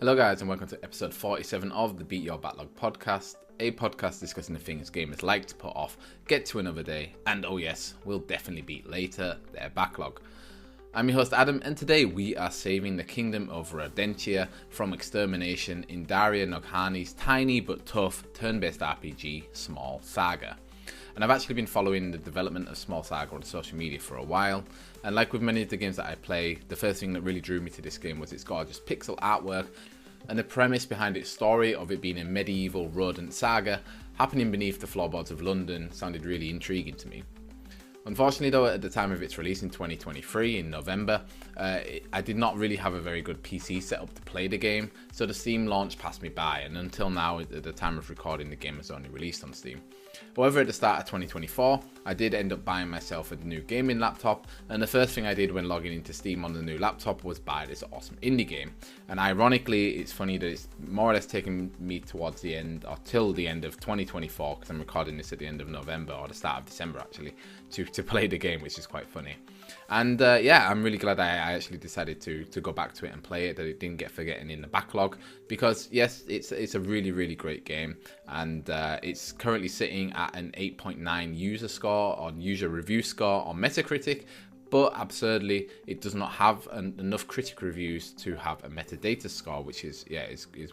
Hello guys and welcome to episode 47 of the Beat Your Backlog podcast, a podcast discussing the things gamers like to put off, get to another day, and oh yes, will definitely beat later, their backlog. I'm your host Adam, and today we are saving the kingdom of Rodentia from extermination in Daria Noghani's tiny but tough turn-based RPG, Small Saga. And I've actually been following the development of Small Saga on social media for a while, and like with many of the games that I play, the first thing that really drew me to this game was its gorgeous pixel artwork, and the premise behind its story of it being a medieval rodent saga happening beneath the floorboards of London sounded really intriguing to me. Unfortunately though, at the time of its release in 2023 in November, I did not really have a very good PC setup to play the game, so the Steam launch passed me by, and until now, at the time of recording, the game was only released on Steam. However, at the start of 2024, I did end up buying myself a new gaming laptop, and the first thing I did when logging into Steam on the new laptop was buy this awesome indie game. And ironically, it's funny that it's more or less taken me towards the end, or till the end of 2024, because I'm recording this at the end of November, or the start of December actually, to play the game, which is quite funny. And yeah, I'm really glad I actually decided to go back to it and play it, that it didn't get forgotten in the backlog, because yes, it's a really great game, and it's currently sitting at an 8.9 user score on user review score on Metacritic, but absurdly it does not have enough critic reviews to have a metadata score, which is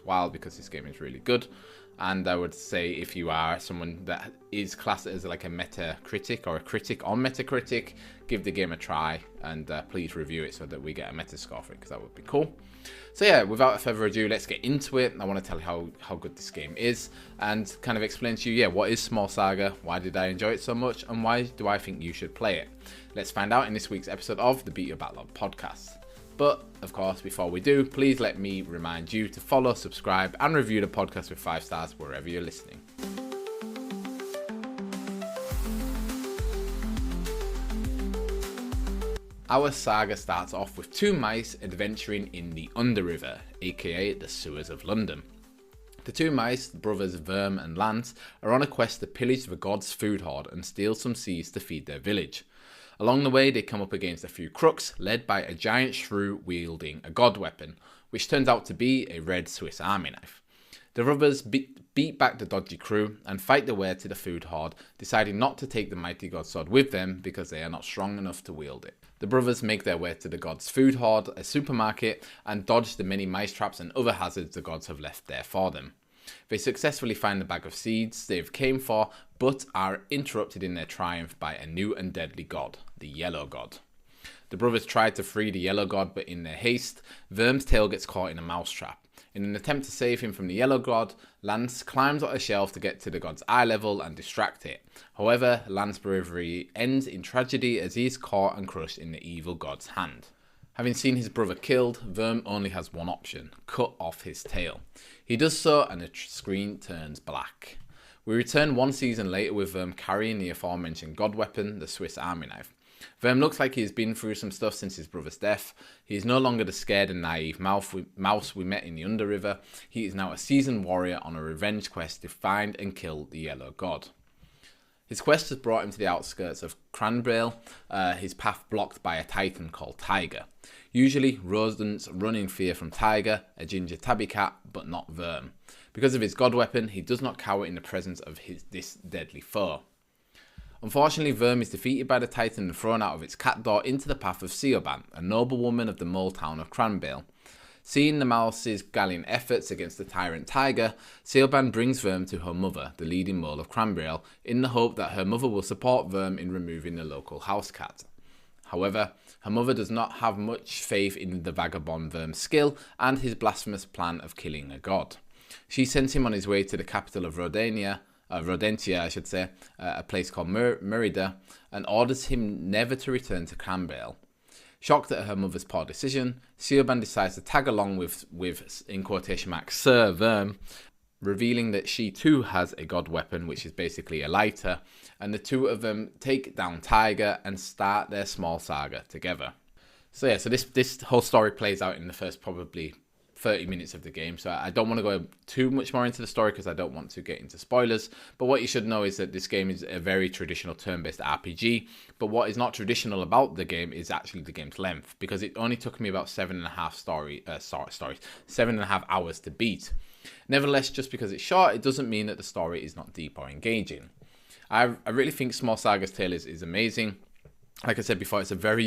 wild, because this game is really good. And I would say if you are someone that is classed as like a Metacritic or a critic on Metacritic, give the game a try, and please review it so that we get a Metascore for it, because that would be cool. So yeah, without further ado, let's get into it. I want to tell you how good this game is, and kind of explain to you, what is Small Saga, why did I enjoy it so much, and why do I think you should play it. Let's find out in this week's episode of the Beat Your Backlog podcast. But, of course, before we do, please let me remind you to follow, subscribe, and review the podcast with 5 stars wherever you're listening. Our saga starts off with 2 mice adventuring in the Underriver, aka the sewers of London. The 2 mice, brothers Verm and Lance, are on a quest to pillage the god's food hoard and steal some seeds to feed their village. Along the way, they come up against a few crooks, led by a giant shrew wielding a god weapon, which turns out to be a red Swiss army knife. The brothers beat back the dodgy crew and fight their way to the food hoard, deciding not to take the mighty god sword with them because they are not strong enough to wield it. The brothers make their way to the god's food hoard, a supermarket, and dodge the many mice traps and other hazards the gods have left there for them. They successfully find the bag of seeds they've came for, but are interrupted in their triumph by a new and deadly god, the Yellow God. The brothers try to free the Yellow God, but in their haste, Verm's tail gets caught in a mousetrap. In an attempt to save him from the Yellow God, Lance climbs on a shelf to get to the god's eye level and distract it. However, Lance's bravery ends in tragedy as he is caught and crushed in the evil god's hand. Having seen his brother killed, Verm only has one option: cut off his tail. He does so, and the screen turns black. We return 1 season later with Verm carrying the aforementioned god weapon, the Swiss army knife. Verm looks like he has been through some stuff since his brother's death. He is no longer the scared and naive mouse we met in the Underriver. He is now a seasoned warrior on a revenge quest to find and kill the Yellow God. His quest has brought him to the outskirts of Cranbale, his path blocked by a titan called Tiger. Usually, rodents run in fear from Tiger, a ginger tabby cat, but not Verm. Because of his god weapon, he does not cower in the presence of this deadly foe. Unfortunately, Verm is defeated by the titan and thrown out of its cat door into the path of Siobhan, a noblewoman of the mole town of Cranbale. Seeing the mouse's gallant efforts against the tyrant Tiger, Siobhan brings Verm to her mother, the leading mole of Cranbale, in the hope that her mother will support Verm in removing the local house cat. However, her mother does not have much faith in the vagabond Verm's skill and his blasphemous plan of killing a god. She sends him on his way to the capital of Rodentia, a place called Merida, and orders him never to return to Cranbale. Shocked at her mother's poor decision, Siobhan decides to tag along with in quotation marks, Sir Verm, revealing that she too has a god weapon, which is basically a lighter, and the two of them take down Tiger and start their small saga together. So this whole story plays out in the first probably 30 minutes of the game. So I don't want to go too much more into the story because I don't want to get into spoilers. But what you should know is that this game is a very traditional turn-based RPG. But what is not traditional about the game is actually the game's length, because it only took me about 7.5 hours to beat. Nevertheless, just because it's short, it doesn't mean that the story is not deep or engaging. I really think Small Saga's tale is amazing. Like I said before, it's a very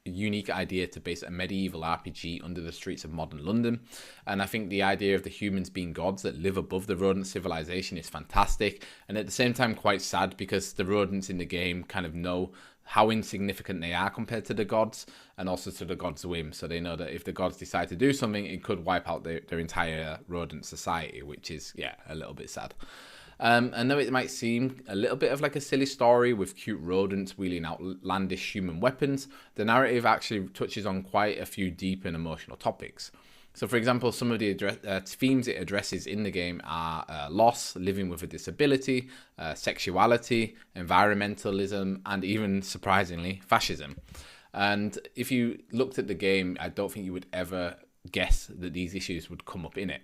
unique idea to base a medieval RPG under the streets of modern London. And I think the idea of the humans being gods that live above the rodent civilization is fantastic. And at the same time, quite sad, because the rodents in the game kind of know how insignificant they are compared to the gods, and also to the gods' whim. So they know that if the gods decide to do something, it could wipe out their entire rodent society, which is, yeah, a little bit sad. And though it might seem a little bit of like a silly story with cute rodents wheeling outlandish human weapons, the narrative actually touches on quite a few deep and emotional topics. So, for example, some of the themes it addresses in the game are loss, living with a disability, sexuality, environmentalism, and even, surprisingly, fascism. And if you looked at the game, I don't think you would ever guess that these issues would come up in it.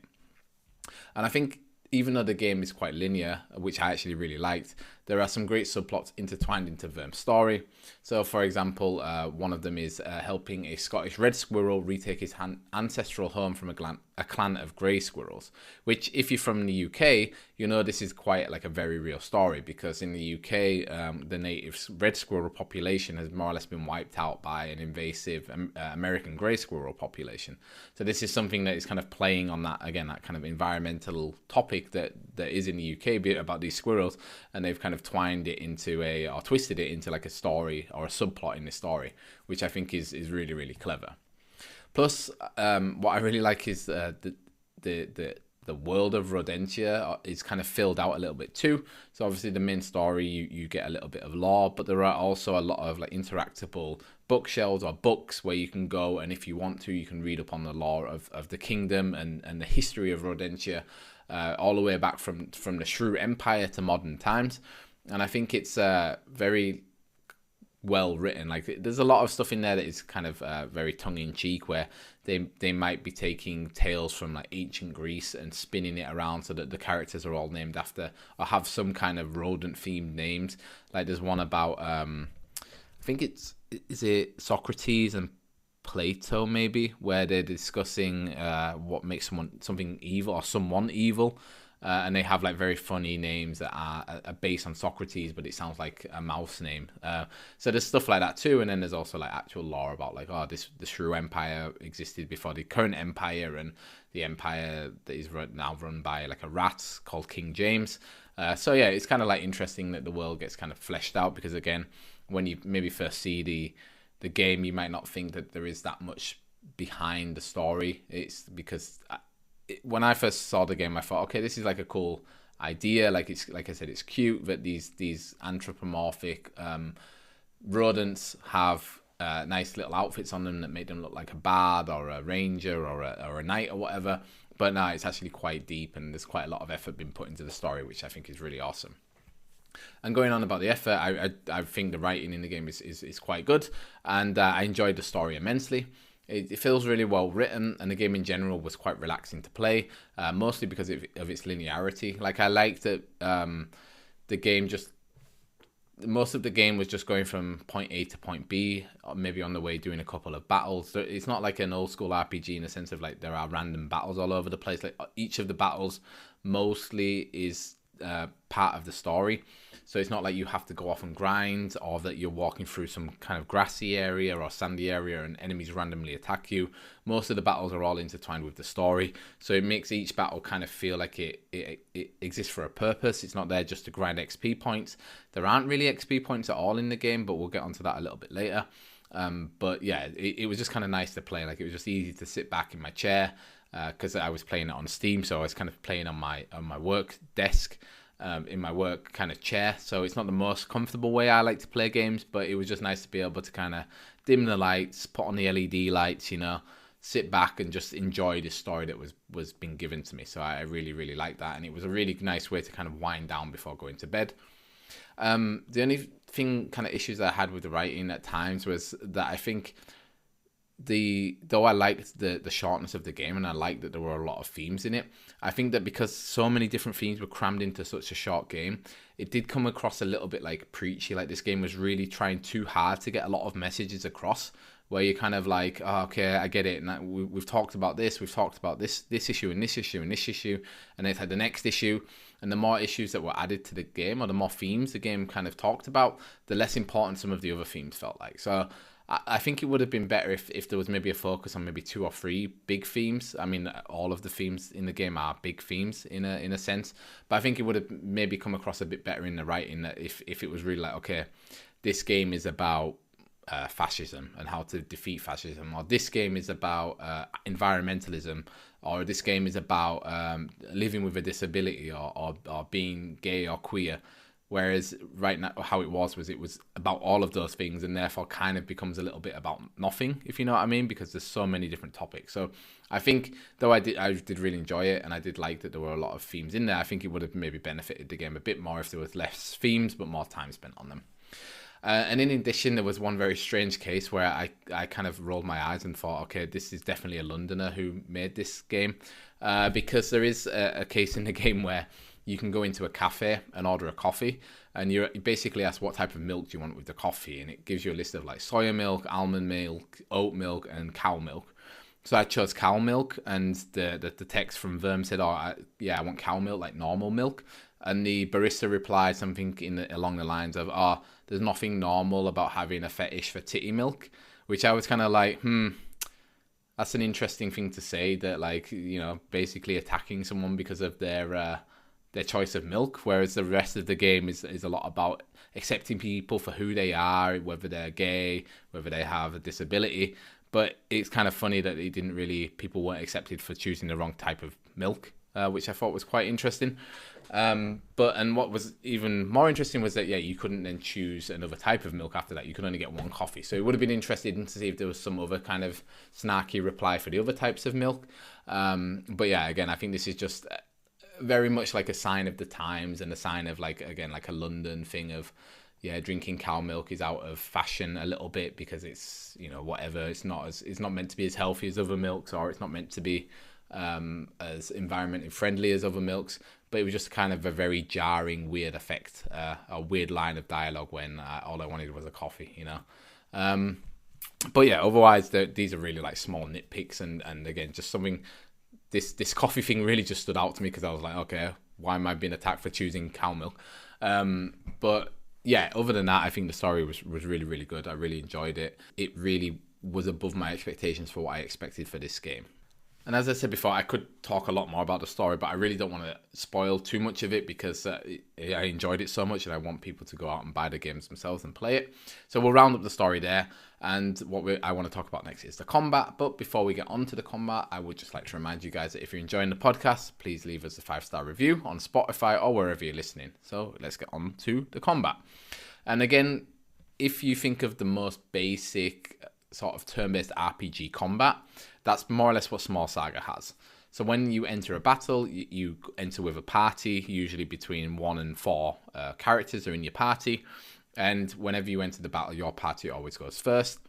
And I think even though the game is quite linear, which I actually really liked, there are some great subplots intertwined into Verm's story. So, for example, one of them is helping a Scottish red squirrel retake his ancestral home from a clan of grey squirrels, which, if you're from the UK, you know this is quite like a very real story, because in the UK, the native red squirrel population has more or less been wiped out by an invasive American grey squirrel population. So this is something that is kind of playing on that, again, that kind of environmental topic that is in the UK about these squirrels, and they've kind of twisted it into like a story or a subplot in the story, which I think is really, really clever. Plus, what I really like is the world of Rodentia is kind of filled out a little bit too. So obviously the main story, you get a little bit of lore, but there are also a lot of like interactable bookshelves or books where you can go, and if you want to, you can read up on the lore of the kingdom and the history of Rodentia, all the way back from the Shrew Empire to modern times. And I think it's very well written. Like, there's a lot of stuff in there that is kind of very tongue-in-cheek, where they might be taking tales from like ancient Greece and spinning it around so that the characters are all named after or have some kind of rodent themed names. Like, there's one about I think is it Socrates and Plato, maybe, where they're discussing what makes something evil or someone evil. And they have like very funny names that are based on Socrates, but it sounds like a mouse name. So there's stuff like that too. And then there's also like actual lore about like, the Shrew Empire existed before the current empire, and the empire that is now run by like a rat called King James. So yeah, it's kind of like interesting that the world gets kind of fleshed out, because again, when you maybe first see the game, you might not think that there is that much behind the story. It's because when I first saw the game, I thought, okay, this is like a cool idea. Like, it's, like I said, it's cute that these anthropomorphic rodents have nice little outfits on them that make them look like a bard or a ranger or a knight or whatever. But no, it's actually quite deep, and there's quite a lot of effort being put into the story, which I think is really awesome. And going on about the effort, I think the writing in the game is quite good, and I enjoyed the story immensely. It feels really well written, and the game in general was quite relaxing to play, mostly because of its linearity. Like, I liked that the game most of the game was just going from point A to point B, or maybe on the way doing a couple of battles. So it's not like an old school RPG in the sense of like there are random battles all over the place. Like, each of the battles mostly is part of the story. So it's not like you have to go off and grind, or that you're walking through some kind of grassy area or sandy area and enemies randomly attack you. Most of the battles are all intertwined with the story, so it makes each battle kind of feel like it exists for a purpose. It's not there just to grind XP points. There aren't really XP points at all in the game, but we'll get onto that a little bit later. But yeah, it was just kind of nice to play. Like, it was just easy to sit back in my chair, because I was playing it on Steam, so I was kind of playing on my work desk, in my work kind of chair. So it's not the most comfortable way I like to play games, but it was just nice to be able to kind of dim the lights, put on the LED lights, sit back and just enjoy the story that was being given to me. So I really, really liked that, and it was a really nice way to kind of wind down before going to bed. The only kind of issues that I had with the writing at times was that I think though I liked the shortness of the game, and I liked that there were a lot of themes in it, I think that because so many different themes were crammed into such a short game, it did come across a little bit like preachy. Like this game was really trying too hard to get a lot of messages across, where you're kind of like, oh, okay, I get it. And we've talked about this, this issue and this issue and this issue, and it's like the next issue. And the more issues that were added to the game, or the more themes the game kind of talked about, the less important some of the other themes felt like. So I think it would have been better if there was maybe a focus on maybe 2 or 3 big themes. I mean, all of the themes in the game are big themes in a sense, but I think it would have maybe come across a bit better in the writing that if it was really like, okay, this game is about fascism and how to defeat fascism, or this game is about environmentalism, or this game is about living with a disability, or being gay or queer. Whereas right now, how it was about all of those things, and therefore kind of becomes a little bit about nothing, if you know what I mean, because there's so many different topics. So I think, though I did really enjoy it, and I did like that there were a lot of themes in there, I think it would have maybe benefited the game a bit more if there was less themes, but more time spent on them. And in addition, there was one very strange case where I kind of rolled my eyes and thought, okay, this is definitely a Londoner who made this game, because there is a case in the game where you can go into a cafe and order a coffee, and you basically ask what type of milk do you want with the coffee, and it gives you a list of like soya milk, almond milk, oat milk, and cow milk. So I chose cow milk, and the text from Verm said, I want cow milk, like normal milk. And the barista replied something along the lines of, there's nothing normal about having a fetish for titty milk, which I was kind of like, that's an interesting thing to say, that like, you know, basically attacking someone because of their choice of milk, whereas the rest of the game is a lot about accepting people for who they are, whether they're gay, whether they have a disability. But it's kind of funny that people weren't accepted for choosing the wrong type of milk, which I thought was quite interesting. And what was even more interesting was that, you couldn't then choose another type of milk after that. You could only get one coffee. So it would have been interesting to see if there was some other kind of snarky reply for the other types of milk. But yeah, again, I think this is just very much like a sign of the times, and a sign of like a London thing of, drinking cow milk is out of fashion a little bit because it's, whatever. It's not meant to be as healthy as other milks, or it's not meant to be as environmentally friendly as other milks. But it was just kind of a very jarring, weird effect, a weird line of dialogue when all I wanted was a coffee, But yeah, otherwise these are really like small nitpicks, and again, just something. This coffee thing really just stood out to me because I was like, okay, why am I being attacked for choosing cow milk? But yeah, other than that, I think the story was really, really good. I really enjoyed it. It really was above my expectations for what I expected for this game. And as I said before, I could talk a lot more about the story, but I really don't want to spoil too much of it because I enjoyed it so much, and I want people to go out and buy the games themselves and play it. So we'll round up the story there. And what I want to talk about next is the combat. But before we get on to the combat, I would just like to remind you guys that if you're enjoying the podcast, please leave us a 5-star review on Spotify or wherever you're listening. So let's get on to the combat. And again, if you think of the most basic sort of turn-based RPG combat, that's more or less what Small Saga has. So when you enter a battle, you enter with a party, usually between 1 and 4 characters are in your party. And whenever you enter the battle, your party always goes first.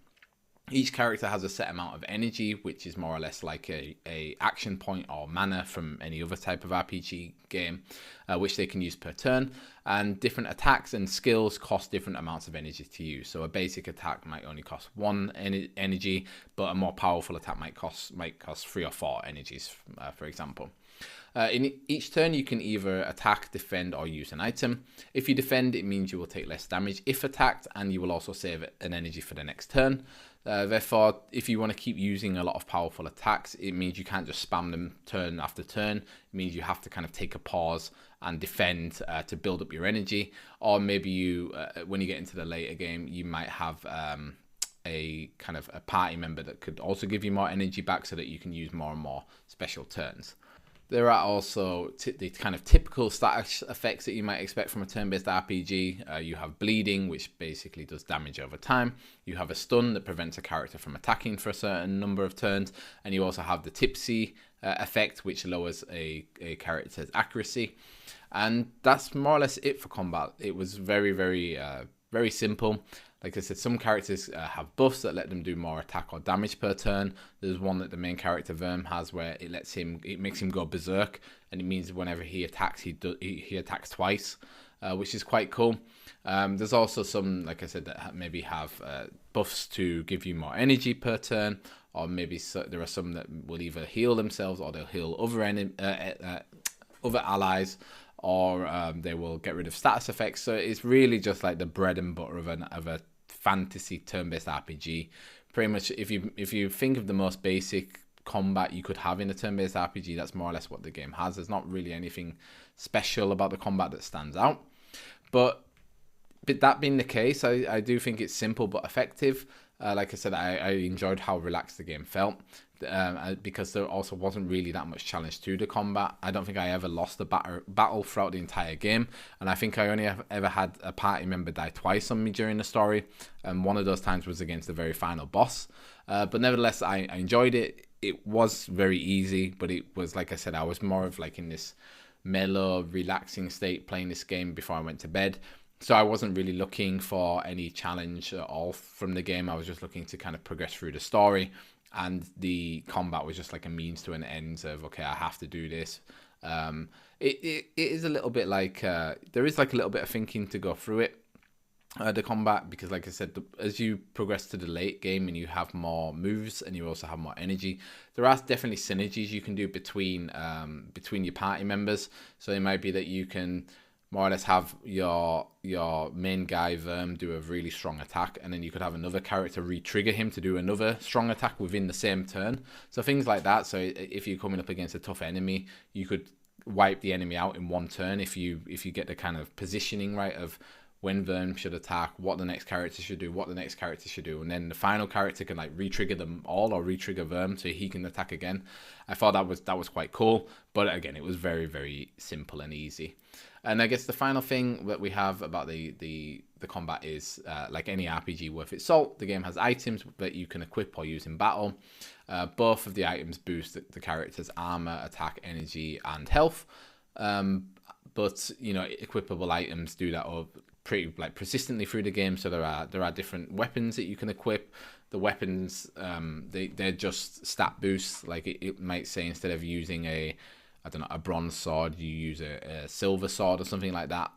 Each character has a set amount of energy, which is more or less like a action point or mana from any other type of RPG game, which they can use per turn. And different attacks and skills cost different amounts of energy to use. So a basic attack might only cost 1 energy, but a more powerful attack might cost 3 or 4 energies, for example. In each turn, you can either attack, defend, or use an item. If you defend, it means you will take less damage if attacked, and you will also save an energy for the next turn. Therefore, if you want to keep using a lot of powerful attacks, it means you can't just spam them turn after turn. It means you have to kind of take a pause and defend to build up your energy. Or maybe you, when you get into the later game, you might have a kind of a party member that could also give you more energy back so that you can use more and more special turns. There are also the kind of typical status effects that you might expect from a turn-based RPG. You have bleeding, which basically does damage over time. You have a stun that prevents a character from attacking for a certain number of turns. And you also have the tipsy effect, which lowers a character's accuracy. And that's more or less it for combat. It was very, very, very simple. Like I said, some characters have buffs that let them do more attack or damage per turn. There's one that the main character Verm has where it makes him go berserk, and it means whenever he attacks, he attacks twice, which is quite cool. There's also some, like I said, that maybe have buffs to give you more energy per turn, or maybe there are some that will either heal themselves or they'll heal other allies, or they will get rid of status effects. So it's really just like the bread and butter of a fantasy turn-based RPG. Pretty much, if you think of the most basic combat you could have in a turn-based RPG, that's more or less what the game has. There's not really anything special about the combat that stands out. But that being the case, I do think it's simple but effective. Like I said, I enjoyed how relaxed the game felt, because there also wasn't really that much challenge to the combat. I don't think I ever lost a battle throughout the entire game, and I think I only ever had a party member die twice on me during the story, and one of those times was against the very final boss. But nevertheless, I enjoyed it. It was very easy, but it was, like I said, I was more of like in this mellow, relaxing state playing this game before I went to bed. So I wasn't really looking for any challenge at all from the game. I was just looking to kind of progress through the story, and the combat was just like a means to an end of, okay, I have to do this. It is a little bit like, there is like a little bit of thinking to go through it, the combat, because like I said, as you progress to the late game and you have more moves and you also have more energy, there are definitely synergies you can do between your party members. So it might be that you can more or less have your main guy Verm do a really strong attack, and then you could have another character re-trigger him to do another strong attack within the same turn. So things like that. So if you're coming up against a tough enemy, you could wipe the enemy out in one turn if you get the kind of positioning right of when Verm should attack, what the next character should do, and then the final character can like re-trigger them all, or re-trigger Verm so he can attack again. I thought that was quite cool, but again, it was very, very simple and easy. And I guess the final thing that we have about the combat is, like any RPG worth its salt, the game has items that you can equip or use in battle. Both of the items boost the character's armor, attack, energy, and health. But you know, equipable items do that pretty like persistently through the game. So there are different weapons that you can equip. The weapons, they're just stat boosts. Like it might say, instead of using a bronze sword, you use a silver sword or something like that.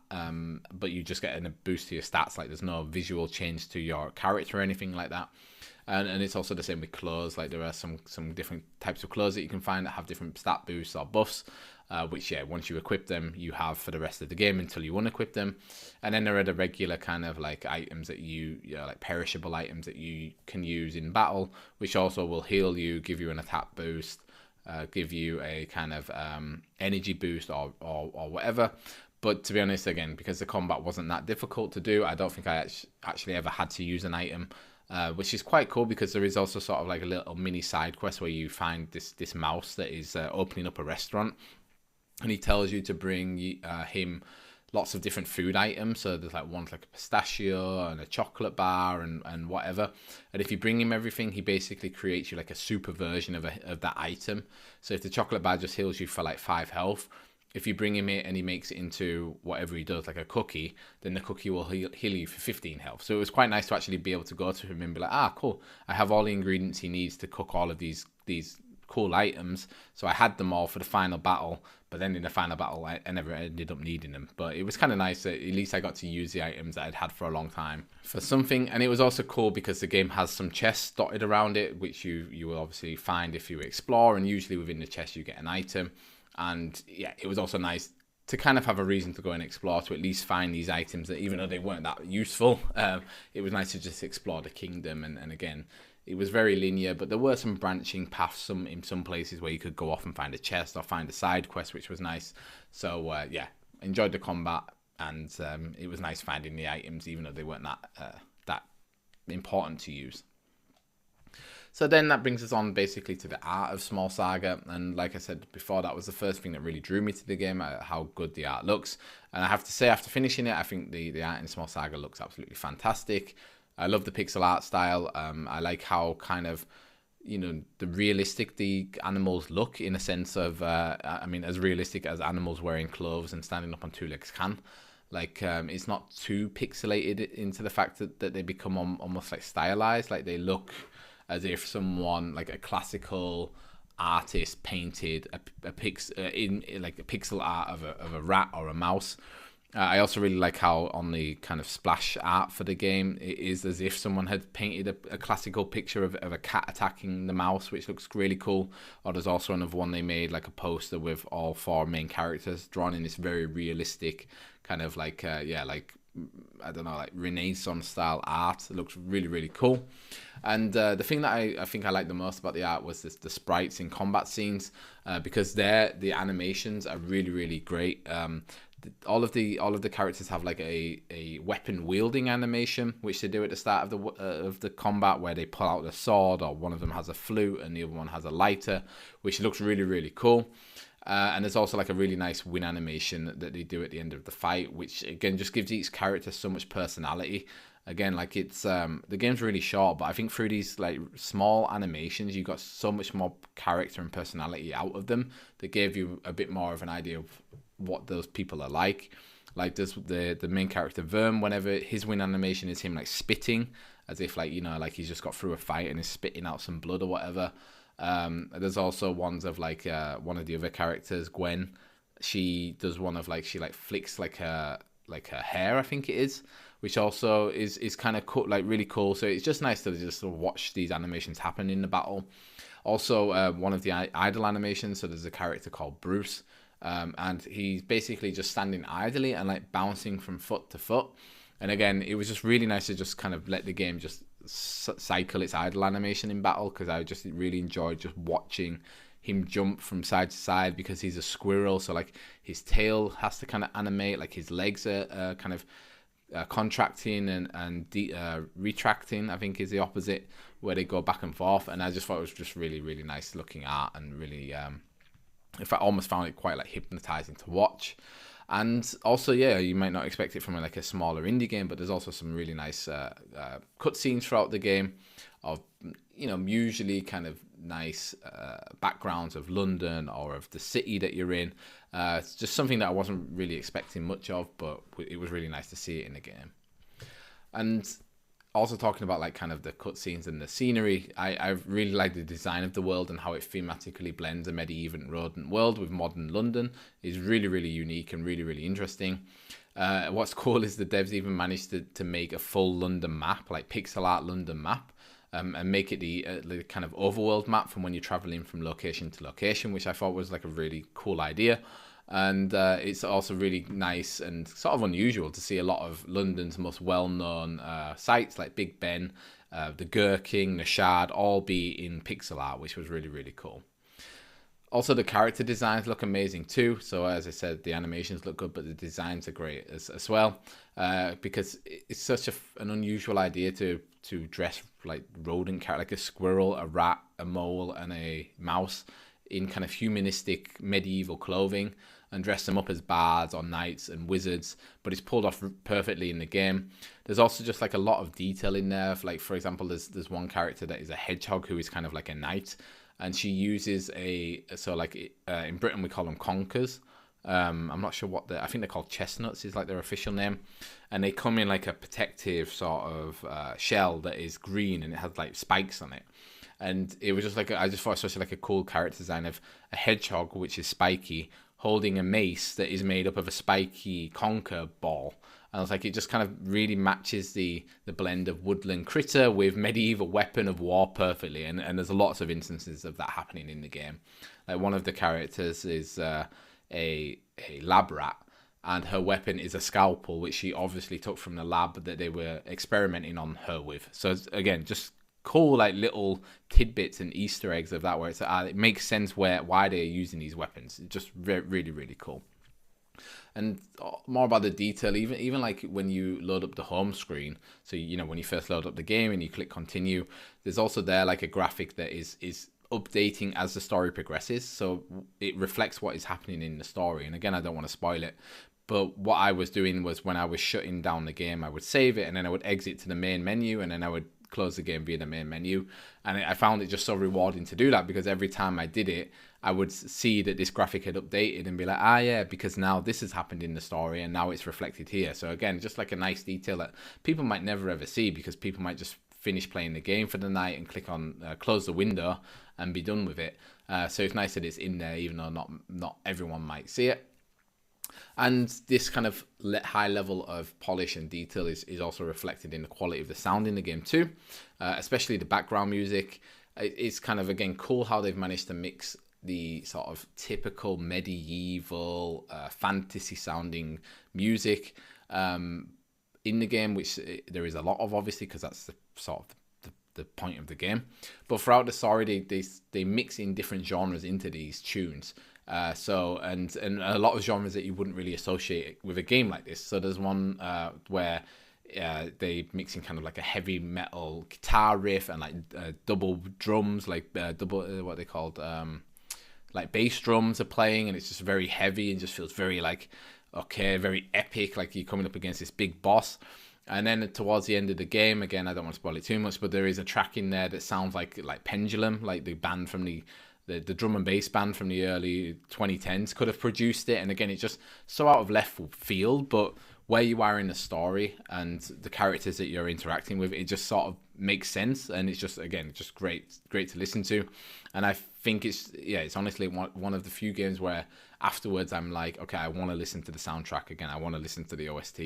But you just get a boost to your stats. Like there's no visual change to your character or anything like that. And it's also the same with clothes. Like there are some different types of clothes that you can find that have different stat boosts or buffs, which, yeah, once you equip them, you have for the rest of the game until you unequip them. And then there are the regular kind of like items that like perishable items that you can use in battle, which also will heal you, give you an attack boost, give you a kind of energy boost or whatever. But to be honest, again, because the combat wasn't that difficult to do, I don't think I actually ever had to use an item, which is quite cool, because there is also sort of like a little mini side quest where you find this mouse that is opening up a restaurant, and he tells you to bring him lots of different food items. So there's like one's like a pistachio and a chocolate bar and whatever. And if you bring him everything, he basically creates you like a super version of that item. So if the chocolate bar just heals you for like 5 health, if you bring him it and he makes it into whatever he does, like a cookie, then the cookie will heal you for 15 health. So it was quite nice to actually be able to go to him and be like, cool, I have all the ingredients he needs to cook all of these cool items. So I had them all for the final battle, but then in the final battle I never ended up needing them. But it was kind of nice that at least I got to use the items that I'd had for a long time for something. And it was also cool because the game has some chests dotted around it, which you will obviously find if you explore, and usually within the chest you get an item. And yeah, it was also nice to kind of have a reason to go and explore, to at least find these items that, even though they weren't that useful, it was nice to just explore the kingdom. And again, it was very linear, but there were some branching paths in some places where you could go off and find a chest or find a side quest, which was nice. So yeah, enjoyed the combat, and it was nice finding the items, even though they weren't that important to use. So then that brings us on basically to the art of Small Saga, and like I said before, that was the first thing that really drew me to the game, how good the art looks. And I have to say, after finishing it, I think the art in Small Saga looks absolutely fantastic. I love the pixel art style. I like how kind of, the realistic the animals look, in a sense of, as realistic as animals wearing clothes and standing up on 2 legs can. Like it's not too pixelated into the fact that they become almost like stylized. Like they look as if someone, like a classical artist, painted in like a pixel art of a rat or a mouse. I also really like how on the kind of splash art for the game, it is as if someone had painted a classical picture of a cat attacking the mouse, which looks really cool. Or there's also another one they made, like a poster with all 4 main characters drawn in this very realistic kind of like, like, I don't know, like Renaissance style art. It looks really, really cool. And the thing that I think I liked the most about the art was the sprites in combat scenes, because the animations are really, really great. All of the characters have like a weapon wielding animation, which they do at the start of the combat, where they pull out the sword, or one of them has a flute and the other one has a lighter, which looks really, really cool. And there's also like a really nice win animation that they do at the end of the fight, which again just gives each character so much personality. Again, like it's the game's really short, but I think through these like small animations, you got so much more character and personality out of them that gave you a bit more of an idea of what those people are like. Like there's the main character Verm, whenever his win animation is him like spitting, as if like, you know, like he's just got through a fight and is spitting out some blood or whatever. There's also ones of like one of the other characters, Gwen. She does one of like, she like flicks like her hair, I think it is, which also is kind of cool, like really cool. So it's just nice to just sort of watch these animations happen in the battle. Also, one of the idle animations, so there's a character called Bruce, and he's basically just standing idly and like bouncing from foot to foot. And again, it was just really nice to just kind of let the game just cycle its idle animation in battle, because I just really enjoyed just watching him jump from side to side, because he's a squirrel, so like his tail has to kind of animate, like his legs are kind of contracting and retracting, I think is the opposite, where they go back and forth. And I just thought it was just really, really nice looking art, and really in fact, I almost found it quite like hypnotizing to watch. And also, yeah, you might not expect it from like a smaller indie game, but there's also some really nice cutscenes throughout the game of, you know, usually kind of nice backgrounds of London or of the city that you're in. It's just something that I wasn't really expecting much of, but it was really nice to see it in the game. And also talking about like kind of the cutscenes and the scenery, I really like the design of the world and how it thematically blends a medieval rodent world with modern London. It's really, really unique and really, really interesting. What's cool is the devs even managed to make a full London map, like pixel art London map, and make it the kind of overworld map from when you're traveling from location to location, which I thought was like a really cool idea. And it's also really nice and sort of unusual to see a lot of London's most well-known sites like Big Ben, the Gherkin, the Shard, all be in pixel art, which was really, really cool. Also, the character designs look amazing too. So as I said, the animations look good, but the designs are great as well, because it's such an unusual idea to dress like rodent character, like a squirrel, a rat, a mole, and a mouse in kind of humanistic medieval clothing, and dress them up as bards or knights and wizards, but it's pulled off perfectly in the game. There's also just like a lot of detail in there. Like, for example, there's one character that is a hedgehog who is kind of like a knight, and she uses in Britain we call them conkers. I'm not sure I think they're called chestnuts is like their official name, and they come in like a protective sort of shell that is green and it has like spikes on it. And it was just like, I just thought it was such like a cool character design of a hedgehog, which is spiky, holding a mace that is made up of a spiky conker ball. And I was like, it just kind of really matches the blend of woodland critter with medieval weapon of war perfectly. And there's lots of instances of that happening in the game. Like one of the characters is a lab rat, and her weapon is a scalpel, which she obviously took from the lab that they were experimenting on her with. So again, just cool like little tidbits and Easter eggs of that, where it makes sense why they're using these weapons. It's just really, really cool. And more about the detail, even like when you load up the home screen, so you know when you first load up the game and you click continue, there's also there like a graphic that is updating as the story progresses, so it reflects what is happening in the story. And again, I don't want to spoil it, but what I was doing was when I was shutting down the game, I would save it and then I would exit to the main menu, and then I would close the game via the main menu. And I found it just so rewarding to do that, because every time I did it, I would see that this graphic had updated and be like, yeah, because now this has happened in the story and now it's reflected here. So again, just like a nice detail that people might never ever see, because people might just finish playing the game for the night and click on close the window and be done with it. So it's nice that it's in there, even though not everyone might see it. And this kind of high level of polish and detail is also reflected in the quality of the sound in the game too, especially the background music. It's kind of, again, cool how they've managed to mix the sort of typical medieval fantasy sounding music in the game, which there is a lot of, obviously, because that's the sort of the point of the game. But throughout the story, they mix in different genres into these tunes. And a lot of genres that you wouldn't really associate with a game like this. So there's one where they mix in kind of like a heavy metal guitar riff and like double drums, like double what they called like bass drums are playing, and it's just very heavy and just feels very like, okay, very epic, like you're coming up against this big boss. And then towards the end of the game, again, I don't want to spoil it too much, but there is a track in there that sounds like Pendulum, like the band from the drum and bass band from the early 2010s could have produced it. And again, it's just so out of left field, but where you are in the story and the characters that you're interacting with, it just sort of makes sense. And it's just, again, just great to listen to. And I think it's honestly one of the few games where afterwards I'm like, okay, I want to listen to the soundtrack again. I want to listen to the OST,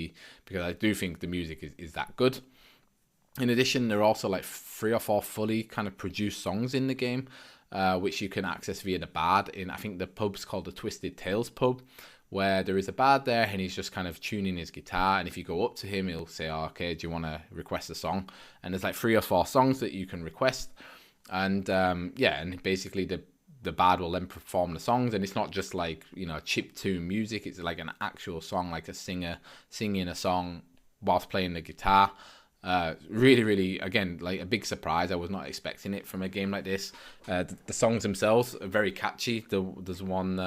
because I do think the music is that good. In addition, there are also like 3 or 4 fully kind of produced songs in the game, which you can access via the bard in, I think the pub's called the Twisted Tales pub, where there is a bard there and he's just kind of tuning his guitar, and if you go up to him, he'll say, okay, do you want to request a song? And there's like 3 or 4 songs that you can request, and and basically the bard will then perform the songs, and it's not just like, chip tune music, it's like an actual song, like a singer singing a song whilst playing the guitar. Really, really, again, like a big surprise. I was not expecting it from a game like this. The songs themselves are very catchy. There's one,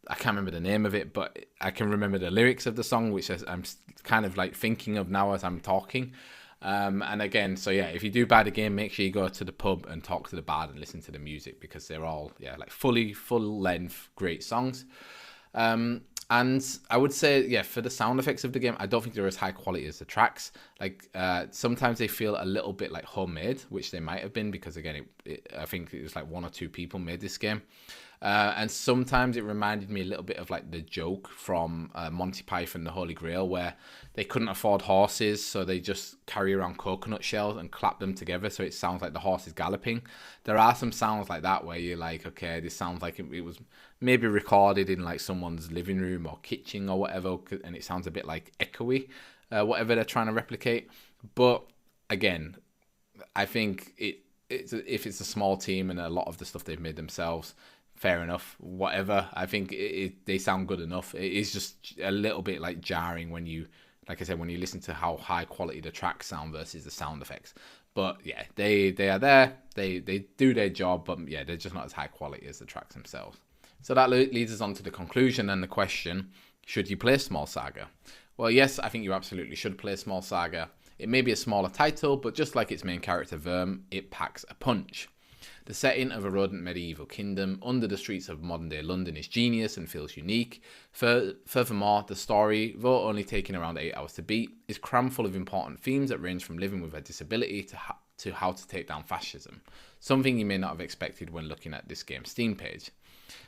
I can't remember the name of it, but I can remember the lyrics of the song, which I'm kind of like thinking of now as I'm talking. And again, so yeah, if you do buy the game, make sure you go to the pub and talk to the bard and listen to the music, because they're all, like full length, great songs. And I would say, for the sound effects of the game, I don't think they're as high quality as the tracks. Like, sometimes they feel a little bit like homemade, which they might have been, because again, I think it was like 1 or 2 people made this game. And sometimes it reminded me a little bit of like the joke from Monty Python, The Holy Grail, where they couldn't afford horses, so they just carry around coconut shells and clap them together so it sounds like the horse is galloping. There are some sounds like that where you're like, okay, this sounds like it was maybe recorded in like someone's living room or kitchen or whatever, and it sounds a bit like echoey, whatever they're trying to replicate. But again, I think if it's a small team and a lot of the stuff they've made themselves, fair enough, whatever. I think they sound good enough. It is just a little bit like jarring when you, like I said, when you listen to how high quality the tracks sound versus the sound effects. But yeah, they are there. They do their job, but yeah, they're just not as high quality as the tracks themselves. So that leads us on to the conclusion and the question: should you play Small Saga? Well, yes, I think you absolutely should play Small Saga. It may be a smaller title, but just like its main character Verm, it packs a punch. The setting of a rodent medieval kingdom under the streets of modern-day London is genius and feels unique. Furthermore, the story, though only taking around 8 hours to beat, is crammed full of important themes that range from living with a disability to how to take down fascism, something you may not have expected when looking at this game's Steam page.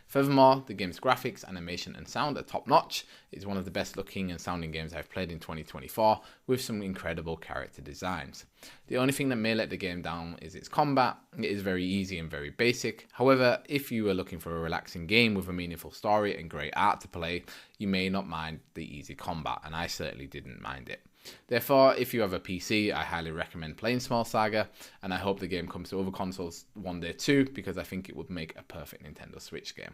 Furthermore, the game's graphics, animation and sound are top-notch. It's one of the best looking and sounding games I've played in 2024, with some incredible character designs. The only thing that may let the game down is its combat. It is very easy and very basic. However, if you are looking for a relaxing game with a meaningful story and great art to play, you may not mind the easy combat, and I certainly didn't mind it. Therefore, if you have a PC, I highly recommend playing Small Saga, and I hope the game comes to other consoles one day too, because I think it would make a perfect Nintendo Switch game.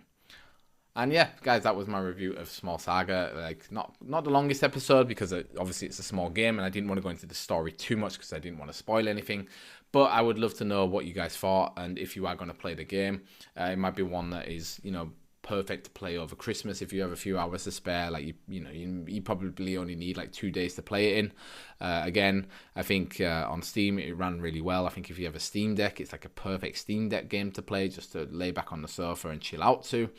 And yeah, guys, that was my review of Small Saga. Like, not the longest episode, because obviously it's a small game, and I didn't want to go into the story too much because I didn't want to spoil anything. But I would love to know what you guys thought, and if you are going to play the game, it might be one that is, perfect to play over Christmas if you have a few hours to spare. Like you probably only need like 2 days to play it in. Again, I think on Steam it ran really well. I think if you have a Steam Deck, it's like a perfect Steam Deck game to play, just to lay back on the sofa and chill out to.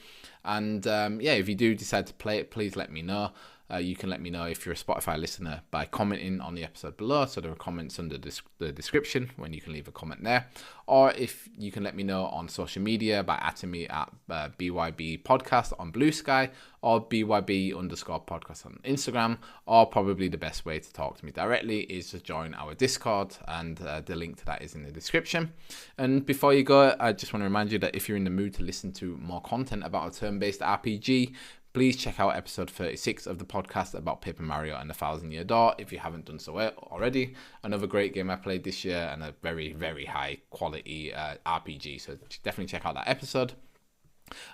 And if you do decide to play it, please let me know. You can let me know if you're a Spotify listener by commenting on the episode below. So there are comments under the description when you can leave a comment there. Or if you can let me know on social media by @ing me at BYB Podcast on Blue Sky or BYB_podcast on Instagram. Or probably the best way to talk to me directly is to join our Discord, and the link to that is in the description. And before you go, I just want to remind you that if you're in the mood to listen to more content about a turn-based RPG, please check out episode 36 of the podcast about Paper Mario and the Thousand Year Door if you haven't done so already. Another great game I played this year and a very, very high quality RPG. So definitely check out that episode.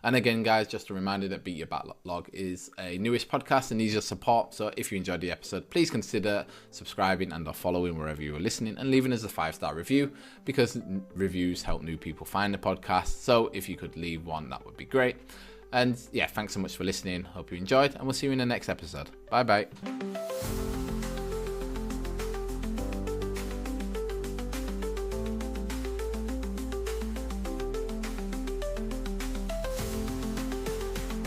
And again, guys, just a reminder that Beat Your Backlog is a newest podcast and needs your support. So if you enjoyed the episode, please consider subscribing and or following wherever you are listening and leaving us a 5-star review, because reviews help new people find the podcast. So if you could leave one, that would be great. And yeah, thanks so much for listening. Hope you enjoyed, and we'll see you in the next episode. Bye bye.